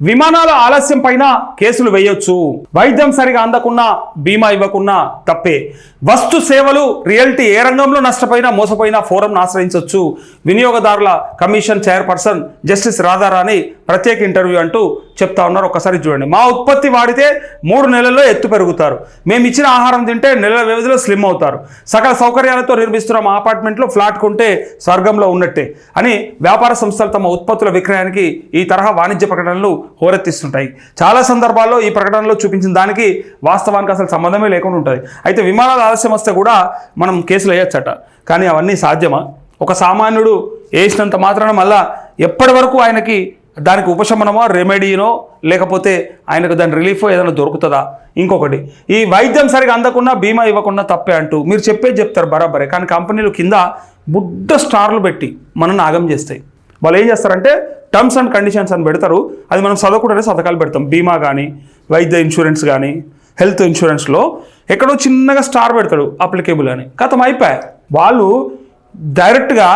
విమానాల ఆలస్యం పైన కేసులు వేయొచ్చు, వైద్యం సరిగా అందకున్నా బీమా ఇవ్వకున్నా తప్పే, వస్తు సేవలు రియల్టీ ఏ రంగంలో నష్టపోయినా మోసపోయినా ఫోరంను ఆశ్రయించవచ్చు, వినియోగదారుల కమిషన్ చైర్పర్సన్ జస్టిస్ రాధారాణి ప్రత్యేక ఇంటర్వ్యూ అంటూ చెప్తా ఉన్నారు. ఒకసారి చూడండి. మా ఉత్పత్తి వాడితే 3 నెలల్లో ఎత్తు పెరుగుతారు, మేము ఇచ్చిన ఆహారం తింటే నెలల వ్యవధిలో స్లిమ్ అవుతారు, సకల సౌకర్యాలతో నిర్మిస్తున్న మా అపార్ట్మెంట్లో ఫ్లాట్ కొంటే స్వర్గంలో ఉన్నట్టే అని వ్యాపార సంస్థలు తమ ఉత్పత్తుల విక్రయానికి ఈ తరహా వాణిజ్య ప్రకటనలు హోరెత్తిస్తుంటాయి. చాలా సందర్భాల్లో ఈ ప్రకటనలో చూపించిన దానికి వాస్తవానికి అసలు సంబంధమే లేకుండా ఉంటుంది. అయితే విమానాల ఆలస్యం వస్తే కూడా మనం కేసులు వేయచ్చట. కానీ అవన్నీ సాధ్యమా? ఒక సామాన్యుడు వేసినంత మాత్రాన మళ్ళా ఎప్పటి వరకు ఆయనకి దానికి ఉపశమనమో రెమెడీనో లేకపోతే ఆయనకు దాని రిలీఫ్ ఏదైనా దొరుకుతుందా? ఇంకొకటి, ఈ వైద్యం సరిగా అందకుండా బీమా ఇవ్వకుండా తప్పే అంటూ మీరు చెప్పేది చెప్తారు బరాబరే, కానీ కంపెనీలు కింద బుడ్డ స్టార్లు పెట్టి మనల్ని ఆగం చేస్తాయి. వాళ్ళు ఏం చేస్తారంటే టర్మ్స్ అండ్ కండిషన్స్ అని పెడతారు, అది మనం చదవకుండానే సంతకాలు పెడతాం. బీమా కానీ వైద్య ఇన్సూరెన్స్ కానీ హెల్త్ ఇన్సూరెన్స్లో ఎక్కడో చిన్నగా స్టార్ పెడతాడు అప్లికేబుల్ అని, కథం అయిపోయాయి. వాళ్ళు డైరెక్ట్గా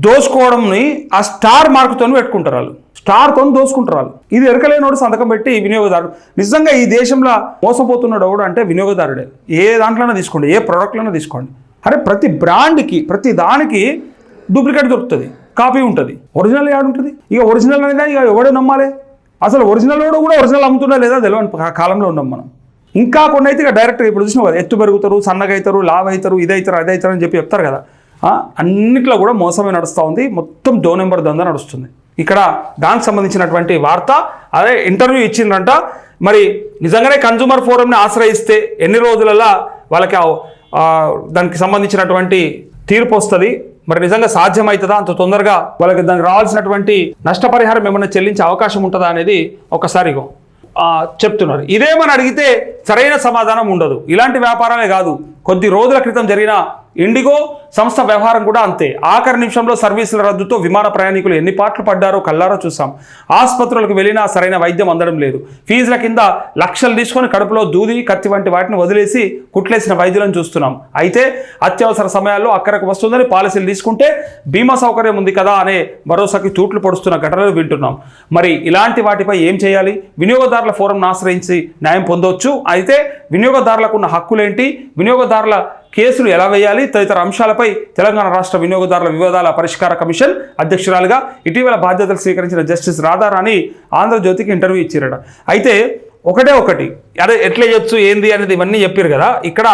దోసుకోవడంని ఆ స్టార్ మార్కుతో పెట్టుకుంటారు, వాళ్ళు స్టార్తో దోసుకుంటారు వాళ్ళు. ఇది ఎరకలేనోడు సంతకం పెట్టి వినియోగదారుడు. నిజంగా ఈ దేశంలో మోసపోతున్నాడు ఎవడు అంటే వినియోగదారుడే. ఏ దాంట్లోనే తీసుకోండి, ఏ ప్రోడక్ట్లోనే తీసుకోండి, అరే ప్రతి బ్రాండ్కి ప్రతి దానికి డూప్లికేట్ దొరుకుతుంది, కాపీ ఉంటుంది, ఒరిజినల్ యాడ్ ఉంటుంది. ఇక ఒరిజినల్ అనేది ఇక ఎవడో నమ్మాలి? అసలు ఒరిజినల్ వాడు కూడా ఒరిజినల్ అమ్ముతున్నా లేదా తెలియని కాలంలో ఉన్నాం మనం. ఇంకా కొన్ని అయితే ఇక డైరెక్ట్గా ఇప్పుడు చూసినావు కదా, ఎత్తు పెరుగుతారు, సన్నగా అవుతారు, లావ్ అవుతారు, ఇదవుతారు అదవుతారు అని చెప్పి చెప్తారు కదా. అన్నిట్లో కూడా మోసమే నడుస్తూ ఉంది, మొత్తం దో నెంబర్ దందా నడుస్తుంది. ఇక్కడ దానికి సంబంధించినటువంటి వార్త, అదే ఇంటర్వ్యూ ఇచ్చిందంట. మరి నిజంగానే కన్జ్యూమర్ ఫోరంని ఆశ్రయిస్తే ఎన్ని రోజులలో వాళ్ళకి దానికి సంబంధించినటువంటి తీర్పు వస్తుంది? మరి నిజంగా సాధ్యమవుతుందా? అంత తొందరగా వాళ్ళకి దానికి రావాల్సినటువంటి నష్టపరిహారం ఏమైనా చెల్లించే అవకాశం ఉంటుందా అనేది ఒకసారి చెప్తున్నారు. ఇదేమని అడిగితే సరైన సమాధానం ఉండదు. ఇలాంటి వ్యాపారాలే కాదు, కొద్ది రోజుల క్రితం జరిగిన ఇండిగో సంస్థ వ్యవహారం కూడా అంతే. ఆఖరి నిమిషంలో సర్వీసుల రద్దుతో విమాన ప్రయాణికులు ఎన్ని పాటలు పడ్డారో కల్లారా చూసాం. ఆసుపత్రులకు వెళ్ళినా సరైన వైద్యం అందడం లేదు. ఫీజుల కింద లక్షలు తీసుకొని కడుపులో దూది, కత్తి వంటి వాటిని వదిలేసి కుట్లేసిన వైద్యులను చూస్తున్నాం. అయితే అత్యవసర సమయాల్లో అక్కడికి వస్తుందని పాలసీలు తీసుకుంటే బీమా సౌకర్యం ఉంది కదా అనే భరోసాకి తూట్లు పొడుస్తున్న ఘటనలు వింటున్నాం. మరి ఇలాంటి వాటిపై ఏం చేయాలి? వినియోగదారుల ఫోరంను ఆశ్రయించి న్యాయం పొందవచ్చు. అయితే వినియోగదారులకు ఉన్న హక్కులేంటి, వినియోగదారుల కేసులు ఎలా వేయాలి తదితర అంశాలపై తెలంగాణ రాష్ట్ర వినియోగదారుల వివాదాల పరిష్కార కమిషన్ అధ్యక్షురాలుగా ఇటీవల బాధ్యతలు స్వీకరించిన జస్టిస్ రాధారాణి ఆంధ్రజ్యోతికి ఇంటర్వ్యూ ఇచ్చారట. అయితే ఒకటి అదే ఎట్లా చేయొచ్చు ఏంది అనేది ఇవన్నీ చెప్పారు కదా. ఇక్కడ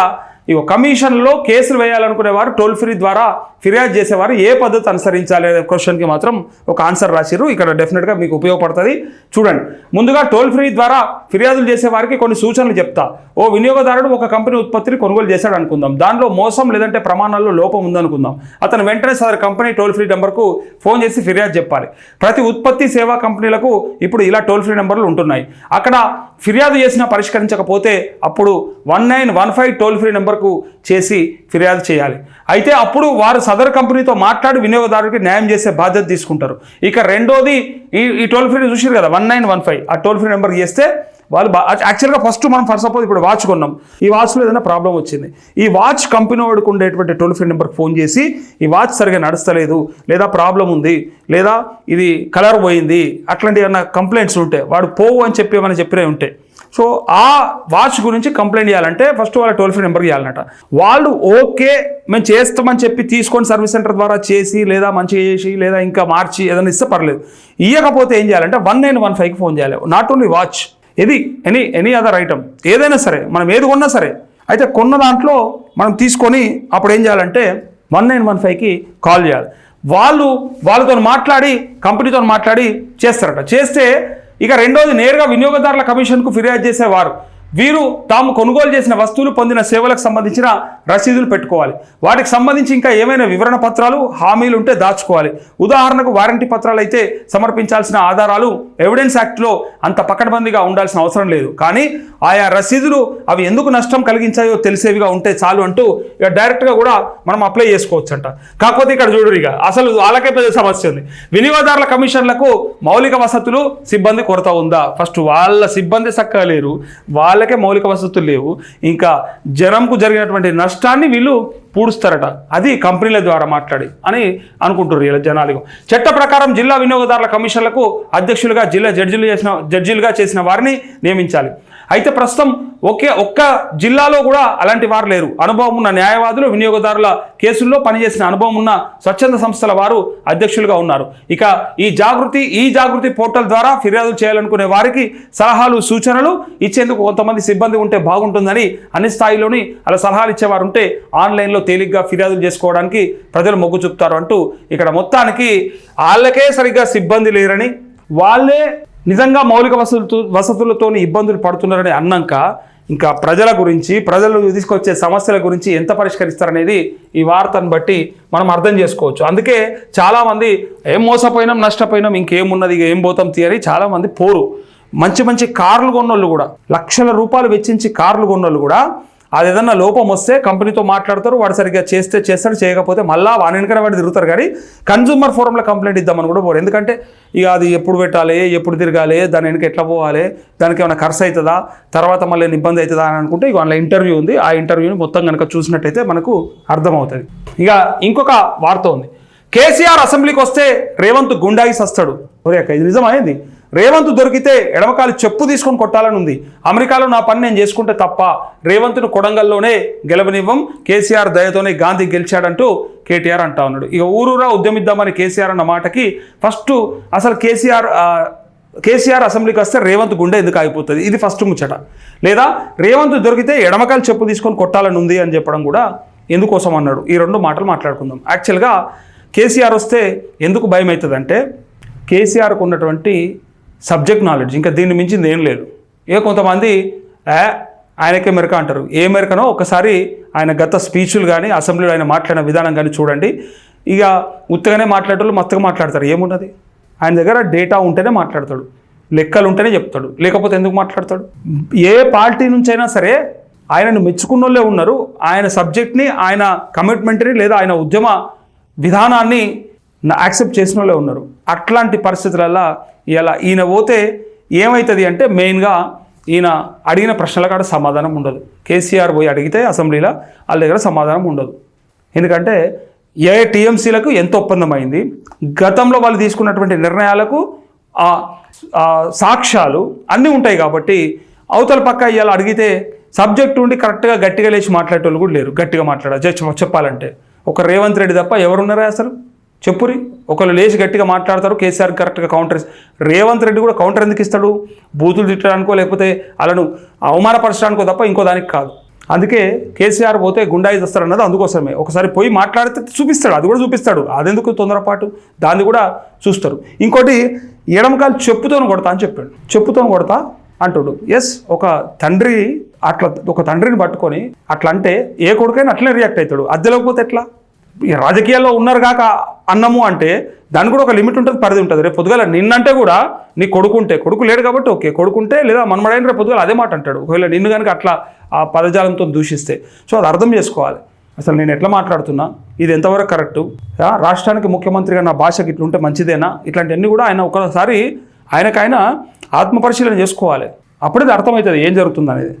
ఈ కమిషన్లో కేసులు వేయాలనుకునేవారు టోల్ ఫ్రీ ద్వారా ఫిర్యాదు చేసేవారు ఏ పద్ధతి అనుసరించాలి అనే క్వశ్చన్కి మాత్రం ఒక ఆన్సర్ రాసిరు. ఇక్కడ డెఫినెట్గా మీకు ఉపయోగపడుతుంది. చూడండి, ముందుగా టోల్ ఫ్రీ ద్వారా ఫిర్యాదులు చేసేవారికి కొన్ని సూచనలు చెప్తా. ఓ వినియోగదారుడు ఒక కంపెనీ ఉత్పత్తిని కొనుగోలు చేశాడు అనుకుందాం, దానిలో మోసం లేదంటే ప్రమాణాల్లో లోపం ఉందనుకుందాం. అతను వెంటనే సదరు కంపెనీ టోల్ ఫ్రీ నెంబర్కు ఫోన్ చేసి ఫిర్యాదు చెప్పాలి. ప్రతి ఉత్పత్తి సేవా కంపెనీలకు ఇప్పుడు ఇలా టోల్ ఫ్రీ నెంబర్లు ఉంటున్నాయి. అక్కడ ఫిర్యాదు చేసినా పరిష్కరించకపోతే అప్పుడు 1915 టోల్ ఫ్రీ నెంబర్కు చేసి ఫిర్యాదు చేయాలి. అయితే అప్పుడు వారు సదరు కంపెనీతో మాట్లాడి వినియోగదారుడికి న్యాయం చేసే బాధ్యత తీసుకుంటారు. ఇక రెండోది, ఈ టోల్ ఫ్రీ చూసారు కదా 1915, ఆ టోల్ ఫ్రీ నెంబర్ చేస్తే వాళ్ళు యాక్చువల్గా ఫస్ట్ మనం ఫర్ సపోజ్ ఇప్పుడు వాచ్ కొన్నాం, ఈ వాచ్లో ఏదైనా ప్రాబ్లం వచ్చింది, ఈ వాచ్ కంపెనీ వాడికి ఉండేటువంటి టోల్ ఫ్రీ నెంబర్కి ఫోన్ చేసి ఈ వాచ్ సరిగా నడుస్తలేదు, లేదా ప్రాబ్లం ఉంది, లేదా ఇది కలర్ పోయింది, అట్లాంటి ఏమైనా కంప్లైంట్స్ ఉంటే వాడు పోవు అని చెప్పి ఏమైనా చెప్పినవి ఉంటే, సో ఆ వాచ్ గురించి కంప్లైంట్ చేయాలంటే ఫస్ట్ వాళ్ళ టోల్ ఫ్రీ నెంబర్కి చేయాలన్నట. వాళ్ళు ఓకే మేము చేస్తామని చెప్పి తీసుకొని సర్వీస్ సెంటర్ ద్వారా చేసి లేదా మంచిగా చేసి లేదా ఇంకా మార్చి ఏదైనా ఇస్తే పర్లేదు. ఇవ్వకపోతే ఏం చేయాలంటే 1915కి ఫోన్ చేయాలి. నాట్ ఓన్లీ వాచ్, ఇది ఎనీ అదర్ ఐటమ్ ఏదైనా సరే, మనం ఏది కొన్నా సరే. అయితే కొన్న దాంట్లో మనం తీసుకొని అప్పుడు ఏం చేయాలంటే 1915కి కాల్ చేయాలి. వాళ్ళతో మాట్లాడి కంపెనీతో మాట్లాడి చేస్తారట. చేస్తే ఇక రెండోది, నేరుగా వినియోగదారుల కమిషన్కు ఫిర్యాదు చేసేవారు వీరు తాము కొనుగోలు చేసిన వస్తువులు పొందిన సేవలకు సంబంధించిన రసీదులు పెట్టుకోవాలి. వాటికి సంబంధించి ఇంకా ఏమైనా వివరణ పత్రాలు హామీలు ఉంటే దాచుకోవాలి. ఉదాహరణకు వారంటీ పత్రాలు అయితే సమర్పించాల్సిన ఆధారాలు ఎవిడెన్స్ యాక్ట్లో అంత పకడ్బందీగా ఉండాల్సిన అవసరం లేదు, కానీ ఆయా రసీదులు అవి ఎందుకు నష్టం కలిగించాయో తెలిసేవిగా ఉంటే చాలు అంటూ ఇక డైరెక్ట్గా కూడా మనం అప్లై చేసుకోవచ్చు అంట. కాకపోతే ఇక్కడ చూడరు, ఇక అసలు వాళ్ళకే పెద్ద సమస్య ఉంది. వినియోగదారుల కమిషన్లకు మౌలిక వసతులు సిబ్బంది కొరత ఉందా? ఫస్ట్ వాళ్ళ సిబ్బంది చక్కగా లేరు, వాళ్ళకే మౌలిక వసతులు లేవు, ఇంకా జనంకు జరిగినటువంటి నష్టాన్ని వీళ్ళు పూడుస్తారట, అది కంపెనీల ద్వారా మాట్లాడి అని అనుకుంటున్నారు ఇలా జనాలు. చట్ట ప్రకారం జిల్లా వినియోగదారుల కమిషన్లకు అధ్యక్షులుగా జిల్లా జడ్జీలుగా చేసిన వారిని నియమించాలి. అయితే ప్రస్తుతం ఒక్క జిల్లాలో కూడా అలాంటి వారు లేరు. అనుభవం ఉన్న న్యాయవాదులు, వినియోగదారుల కేసుల్లో పనిచేసిన అనుభవం ఉన్న స్వచ్ఛంద సంస్థల వారు అధ్యక్షులుగా ఉన్నారు. ఇక ఈ జాగృతి పోర్టల్ ద్వారా ఫిర్యాదులు చేయాలనుకునే వారికి సలహాలు, సూచనలు ఇచ్చేందుకు కొంతమంది సిబ్బంది ఉంటే బాగుంటుందని, అన్ని స్థాయిలోని అలా సలహాలు ఇచ్చేవారు ఉంటే ఆన్లైన్లో తేలిగ్గా ఫిర్యాదులు చేసుకోవడానికి ప్రజలు మొగ్గు చూపుతారు అంటూ ఇక్కడ మొత్తానికి వాళ్ళకే సరిగ్గా సిబ్బంది లేరని, వాళ్ళే నిజంగా మౌలిక వసతులతో ఇబ్బందులు పడుతున్నారని అన్నాక ఇంకా ప్రజల గురించి, ప్రజలు తీసుకొచ్చే సమస్యల గురించి ఎంత పరిష్కరిస్తారనేది ఈ వార్తను బట్టి మనం అర్థం చేసుకోవచ్చు. అందుకే చాలామంది ఏం మోసపోయినాం, నష్టపోయినాం, ఇంకేమున్నది, ఏం పోతాం తీయని చాలామంది పోరు. మంచి కార్లు కొన్నోళ్ళు కూడా, లక్షల రూపాయలు వెచ్చించి కార్లు కొన్నోళ్ళు కూడా అది ఏదన్నా లోపం వస్తే కంపెనీతో మాట్లాడతారు, వాడు సరిగ్గా చేస్తాడు, చేయకపోతే మళ్ళీ వాని వెనకనే వాడు తిరుగుతారు. కానీ కన్జ్యూమర్ ఫోరంలో కంప్లైంట్ ఇద్దామని కూడా పోరు. ఎందుకంటే ఇక అది ఎప్పుడు పెట్టాలి, ఎప్పుడు తిరగాలి, దాని వెనక ఎట్లా పోవాలి, దానికి ఏమైనా ఖర్చు అవుతుందా, తర్వాత మళ్ళీ ఇబ్బంది అవుతుందా అని అనుకుంటే ఇక అందులో ఇంటర్వ్యూ ఉంది. ఆ ఇంటర్వ్యూని మొత్తం కనుక చూసినట్టయితే మనకు అర్థమవుతుంది. ఇక ఇంకొక వార్త ఉంది. కేసీఆర్ అసెంబ్లీకి వస్తే రేవంత్ గుండాయిస్ వస్తాడు. ఒరే అక్క, ఇది నిజమైంది. రేవంత్ దొరికితే ఎడమకాలు చెప్పు తీసుకొని కొట్టాలని ఉంది. అమెరికాలో నా పని నేను చేసుకుంటే తప్ప రేవంత్ను కొడంగల్లోనే గెలవనివ్వం, కేసీఆర్ దయతోనే గాంధీ గెలిచాడంటూ కేటీఆర్ అంటా ఉన్నాడు. ఇక ఊరూరా ఉద్యమిద్దామని కేసీఆర్ అన్న మాటకి ఫస్ట్ అసలు కేసీఆర్ అసెంబ్లీకి వస్తే రేవంత్ గుండె ఎందుకు ఆగిపోతుంది, ఇది ఫస్ట్ ముచ్చట. లేదా రేవంత్ దొరికితే ఎడమకాలు చెప్పు తీసుకొని కొట్టాలని ఉంది అని చెప్పడం కూడా ఎందుకోసం అన్నాడు. ఈ రెండు మాటలు మాట్లాడుకుందాం. యాక్చువల్గా కేసీఆర్ వస్తే ఎందుకు భయం అవుతుందంటే, కేసీఆర్కు ఉన్నటువంటి సబ్జెక్ట్ నాలెడ్జ్ ఇంకా దీన్ని మించింది ఏం లేదు. కొంతమంది ఆయనకే మెరక అంటారు. ఏ మెరకనో ఒకసారి ఆయన గత స్పీచ్లు కానీ, అసెంబ్లీలో ఆయన మాట్లాడిన విధానం కానీ చూడండి. ఇక ఉత్తగానే మాట్లాడేటోళ్ళు మస్తుగా మాట్లాడతారు. ఏమున్నది, ఆయన దగ్గర డేటా ఉంటేనే మాట్లాడతాడు, లెక్కలు ఉంటేనే చెప్తాడు, లేకపోతే ఎందుకు మాట్లాడతాడు. ఏ పార్టీ నుంచైనా సరే ఆయనను మెచ్చుకున్నోళ్ళే ఉన్నారు. ఆయన సబ్జెక్ట్ని, ఆయన కమిట్మెంట్ని లేదా ఆయన ఉద్యమ విధానాన్ని యాక్సెప్ట్ చేసిన వాళ్ళే ఉన్నారు. అట్లాంటి పరిస్థితులలో ఇలా ఈయన పోతే ఏమవుతుంది అంటే, మెయిన్గా ఈయన అడిగిన ప్రశ్నల కాడ సమాధానం ఉండదు. కేసీఆర్ పోయి అడిగితే అసెంబ్లీలో వాళ్ళ దగ్గర సమాధానం ఉండదు. ఎందుకంటే టీఎంసీలకు ఎంత ఒప్పందం అయింది, గతంలో వాళ్ళు తీసుకున్నటువంటి నిర్ణయాలకు సాక్ష్యాలు అన్నీ ఉంటాయి. కాబట్టి అవతల పక్క ఇవాళ అడిగితే సబ్జెక్ట్ ఉండి కరెక్ట్గా గట్టిగా లేచి మాట్లాడేటోళ్ళు కూడా లేరు. గట్టిగా చెప్పాలంటే ఒక రేవంత్ రెడ్డి తప్ప ఎవరున్నారా అసలు చెప్పురి. ఒకళ్ళు లేచి గట్టిగా మాట్లాడతారు, కేసీఆర్ కరెక్ట్గా కౌంటర్. రేవంత్ రెడ్డి కూడా కౌంటర్ ఎందుకు ఇస్తాడు, బూతులు తిట్టడానికో లేకపోతే వాళ్ళను అవమానపరచడానికో తప్ప ఇంకో దానికి కాదు. అందుకే కేసీఆర్ పోతే గుండాయి వస్తారు అన్నది అందుకోసమే. ఒకసారి పోయి మాట్లాడితే చూపిస్తాడు, అది కూడా చూపిస్తాడు. అదెందుకు తొందరపాటు, దాన్ని కూడా చూస్తారు. ఇంకోటి ఎడమకాలు చెప్పుతోని కొడతా అని చెప్పాడు. చెప్పుతోని కొడతా అంటాడు. ఎస్, ఒక తండ్రిని పట్టుకొని అట్లా అంటే ఏ కొడుకైనా అట్లనే రియాక్ట్ అవుతాడు. అద్దెలేకపోతే ఎట్లా? రాజకీయాల్లో ఉన్నారు కాక అన్నము అంటే దానికి కూడా ఒక లిమిట్ ఉంటుంది, పరిధి ఉంటుంది. రేపు పొద్దుగాల నిన్నంటే కూడా నీ కొడుకు లేడు కాబట్టి ఓకే, కొడుకుంటే లేదా మనమడైన రేపు పొద్దుగాల అదే మాట అంటాడు. ఒకవేళ నిన్ను కనుక అట్లా ఆ పదజాలంతో దూషిస్తే. సో అది అర్థం చేసుకోవాలి. అసలు నేను ఎట్లా మాట్లాడుతున్నా, ఇది ఎంతవరకు కరెక్టు, రాష్ట్రానికి ముఖ్యమంత్రిగా నా భాషకి ఇట్లుంటే మంచిదేనా, ఇట్లాంటివన్నీ కూడా ఆయన ఒకసారి ఆయనకైనా ఆత్మపరిశీలన చేసుకోవాలి. అప్పుడే అర్థమవుతుంది ఏం జరుగుతుంది అనేది.